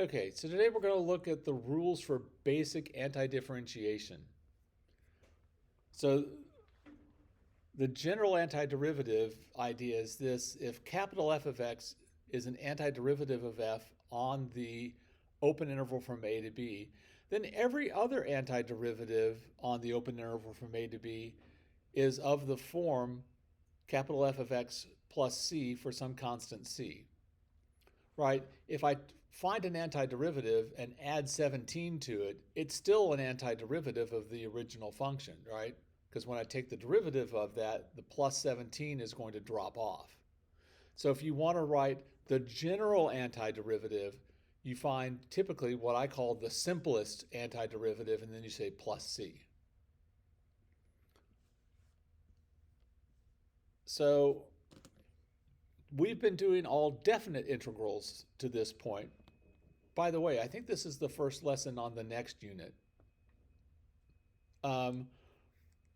Okay, so today we're going to look at the rules for basic antidifferentiation. So the general antiderivative idea is this: if capital F of x is an antiderivative of f on the open interval from a to b, then every other antiderivative on the open interval from a to b is of the form capital F of x plus c for some constant c. Right? If I find an antiderivative and add 17 to it, it's still an antiderivative of the original function, right? Because when I take the derivative of that, the plus 17 is going to drop off. So if you want to write the general antiderivative, you find typically what I call the simplest antiderivative, and then you say plus c. So we've been doing all definite integrals to this point. By the way, I think this is the first lesson on the next unit.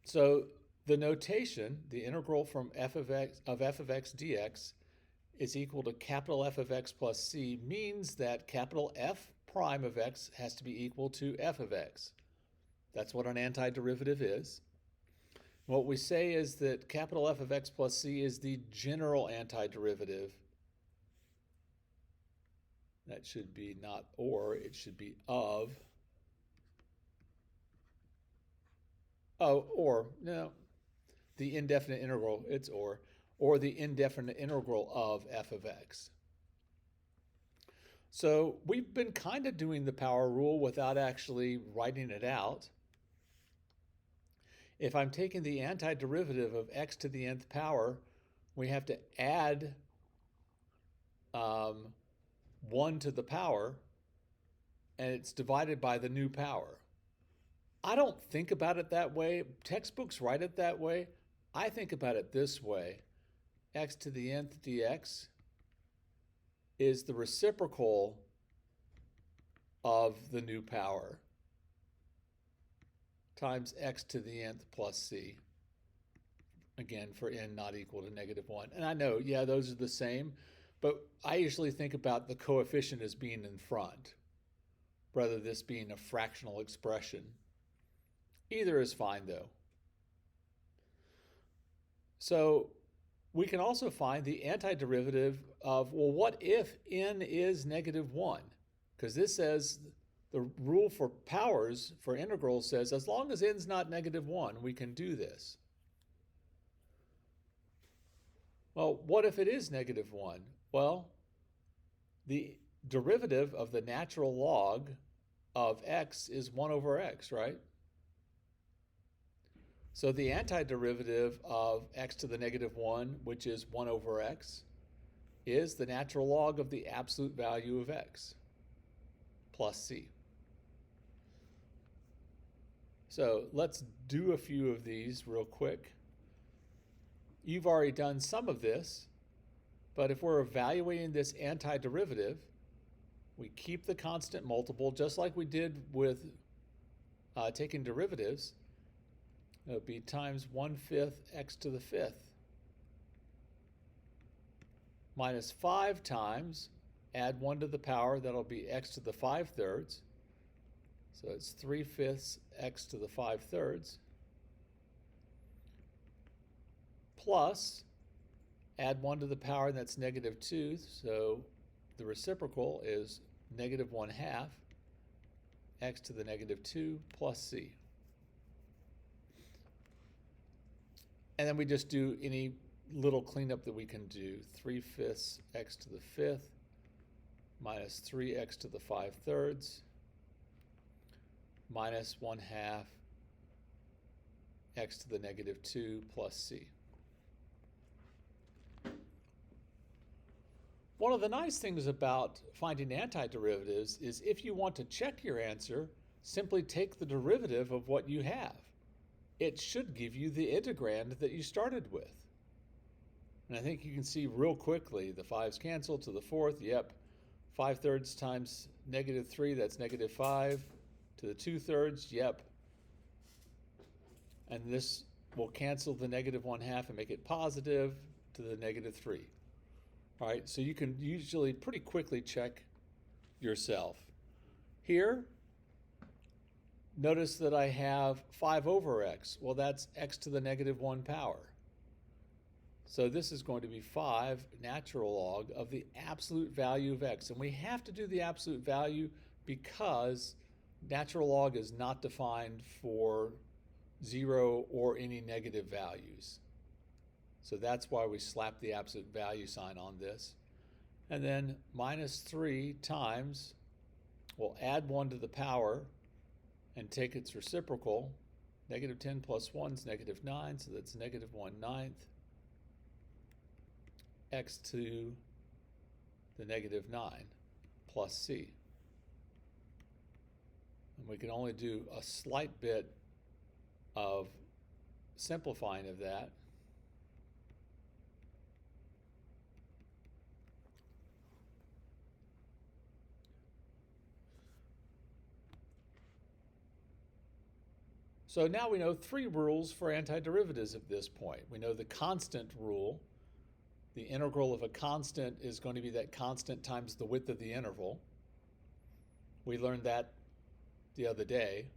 So the notation, the integral from f of x dx is equal to capital F of x plus c, means that capital F prime of x has to be equal to f of x. That's what an antiderivative is. What we say is that capital F of x plus c is the general antiderivative. That should be not or, it should be of. No, the indefinite integral, it's or the indefinite integral of f of x. So we've been kind of doing the power rule without actually writing it out. If I'm taking the antiderivative of x to the nth power, we have to add 1 to the power, and it's divided by the new power. I don't think about it that way. Textbooks write it that way. I think about it this way. X to the nth dx is the reciprocal of the new power times x to the nth plus c. Again, for n not equal to -1. And I know, yeah, those are the same, but I usually think about the coefficient as being in front, rather this being a fractional expression. Either is fine, though. So we can also find the antiderivative of, well, what if n is -1? Because this says, the rule for powers, for integrals, says as long as n's not -1, we can do this. Well, what if it is -1? Well, the derivative of the natural log of x is 1 over x, right? So the antiderivative of x to the -1, which is 1 over x, is the natural log of the absolute value of x plus c. So let's do a few of these real quick. You've already done some of this, but if we're evaluating this antiderivative, we keep the constant multiple just like we did with taking derivatives. It would be times 1/5 x to the 5th minus 5 times, add 1 to the power, that'll be x to the 5/3. So it's 3/5 x to the 5/3 plus, add 1 to the power, and that's -2. So the reciprocal is -1/2 x to the -2 plus c. And then we just do any little cleanup that we can do. 3/5 x to the 5th minus 3x to the 5/3 minus 1/2 x to the -2 plus c. One of the nice things about finding antiderivatives is if you want to check your answer, simply take the derivative of what you have. It should give you the integrand that you started with. And I think you can see real quickly the 5's cancel to the 4th. Yep, 5/3 times -3, that's -5. To the 2/3, yep. And this will cancel the -1/2 and make it positive to the -3. All right, so you can usually pretty quickly check yourself. Here, notice that I have 5 over x. Well, that's x to the negative 1 power. So this is going to be 5 natural log of the absolute value of x. And we have to do the absolute value because natural log is not defined for 0 or any negative values. So that's why we slap the absolute value sign on this. And then minus 3 times, we'll add 1 to the power and take its reciprocal. Negative 10 plus 1 is negative 9, so that's negative 1/9 x to the negative 9 plus c. And we can only do a slight bit of simplifying of that. So now we know 3 rules for antiderivatives at this point. We know the constant rule. The integral of a constant is going to be that constant times the width of the interval. We learned that the other day.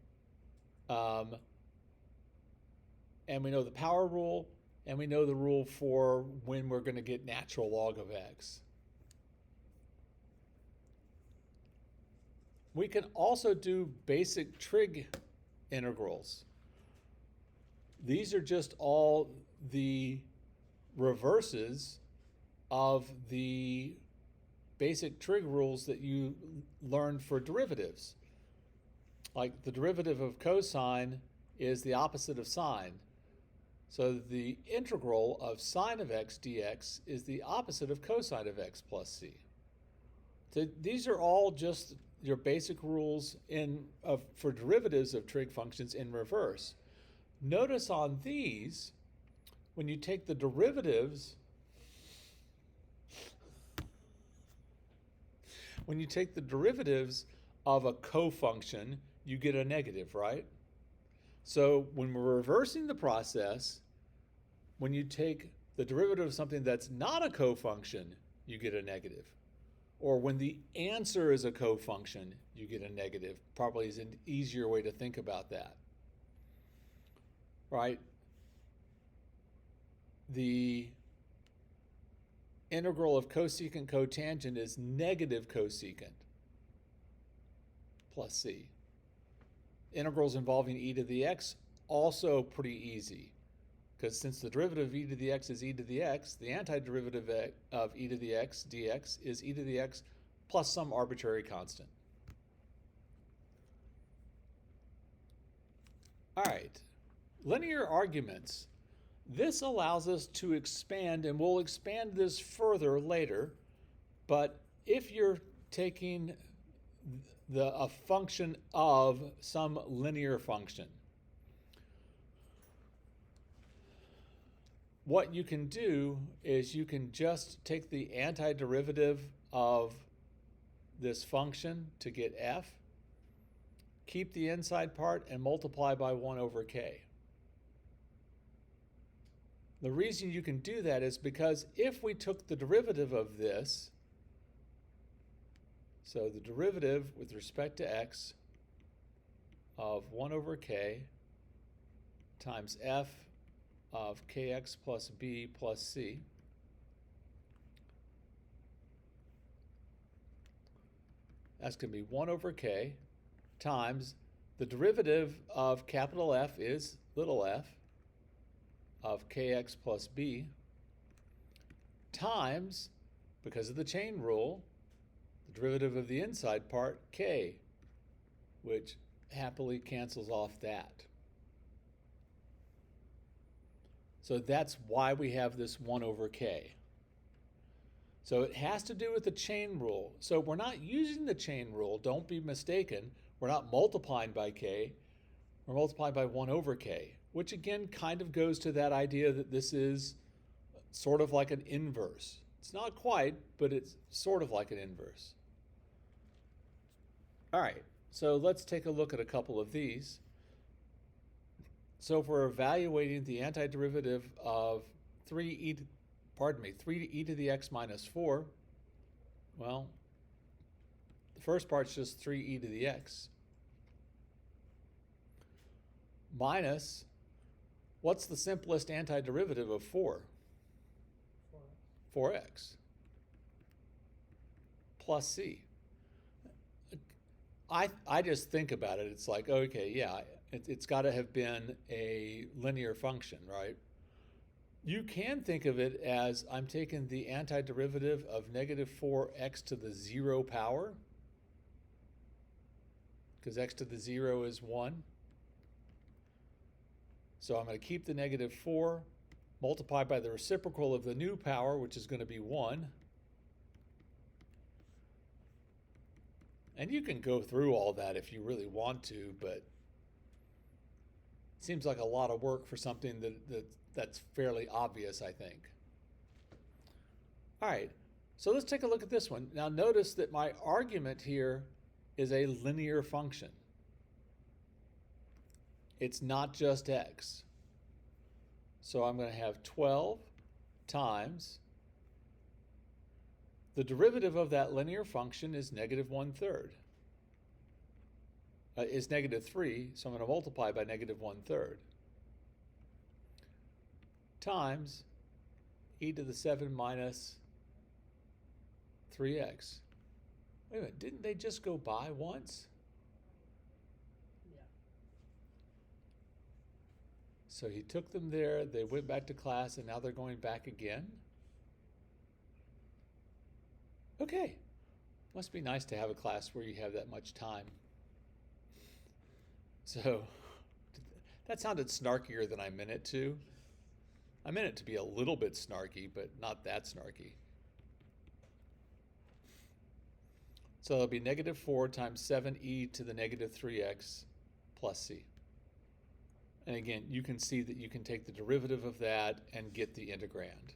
And we know the power rule, and we know the rule for when we're going to get natural log of x. We can also do basic trig integrals. These are just all the reverses of the basic trig rules that you learned for derivatives. Like the derivative of cosine is the opposite of sine. So the integral of sine of x dx is the opposite of cosine of x plus c. So these are all just your basic rules for derivatives of trig functions in reverse. Notice on these, when you take the derivatives, of a cofunction, you get a negative, right? So when we're reversing the process, when you take the derivative of something that's not a cofunction, you get a negative. Or when the answer is a cofunction, you get a negative. Probably is an easier way to think about that. Right? The integral of cosecant cotangent is negative cosecant plus c. Integrals involving e to the x, also pretty easy. Because since the derivative of e to the x is e to the x, the antiderivative of e to the x dx is e to the x plus some arbitrary constant. All right, linear arguments. This allows us to expand, and we'll expand this further later, but if you're taking a function of some linear function, what you can do is you can just take the antiderivative of this function to get f, keep the inside part, and multiply by 1 over k. The reason you can do that is because if we took the derivative of this, so the derivative with respect to x of 1 over k times f of kx plus b plus c, that's going to be 1 over k times the derivative of capital F is little f of kx plus b times, because of the chain rule, the derivative of the inside part, k, which happily cancels off that. So that's why we have this 1 over k. So it has to do with the chain rule. So we're not using the chain rule, don't be mistaken. We're not multiplying by k, we're multiplying by 1 over k, which again kind of goes to that idea that this is sort of like an inverse. It's not quite, but it's sort of like an inverse. All right, so let's take a look at a couple of these. So if we're evaluating the antiderivative of 3e to the x minus 4, well, the first part's just 3e to the x. Minus, what's the simplest antiderivative of 4? 4x. Plus c. I just think about it. It's like, okay, yeah, it's got to have been a linear function, right? You can think of it as I'm taking the antiderivative of negative 4x to the 0 power, because x to the 0 is 1. So I'm going to keep the negative 4, multiply by the reciprocal of the new power, which is going to be 1. And you can go through all that if you really want to, but it seems like a lot of work for something that's fairly obvious, I think. All right, so let's take a look at this one. Now notice that my argument here is a linear function. It's not just x. So I'm going to have 12 times the derivative of that linear function is negative 1/3. Is negative 3, so I'm going to multiply by negative 1/3 times e to the 7 minus 3x. Wait a minute, didn't they just go by once? Yeah. So he took them there, they went back to class, and now they're going back again? Okay, must be nice to have a class where you have that much time. So, that sounded snarkier than I meant it to. I meant it to be a little bit snarky, but not that snarky. So it'll be negative 4 times 7e to the negative 3x plus c. And again, you can see that you can take the derivative of that and get the integrand.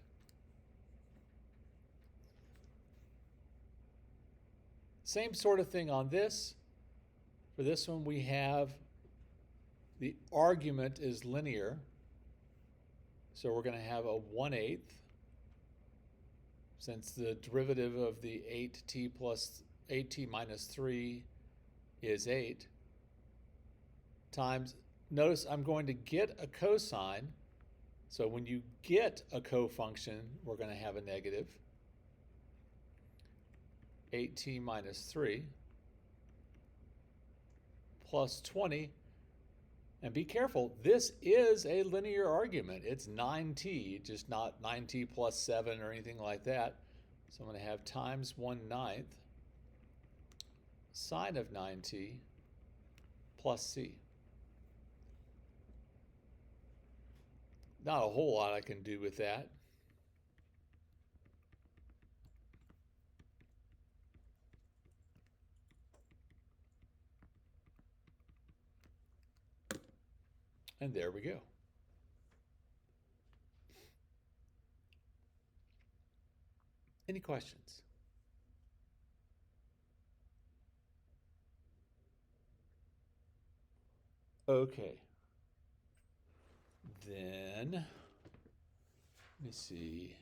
Same sort of thing on this. For this one, we have the argument is linear. So we're going to have a 1/8, since the derivative of the 8t minus 3 is 8, times, notice I'm going to get a cosine. So when you get a cofunction, we're going to have a negative. 8t minus 3 plus 20. And be careful, this is a linear argument. It's 9t, just not 9t plus 7 or anything like that. So I'm going to have times 1/9 sine of 9t plus c. Not a whole lot I can do with that. And there we go. Any questions? Okay. Then, let me see.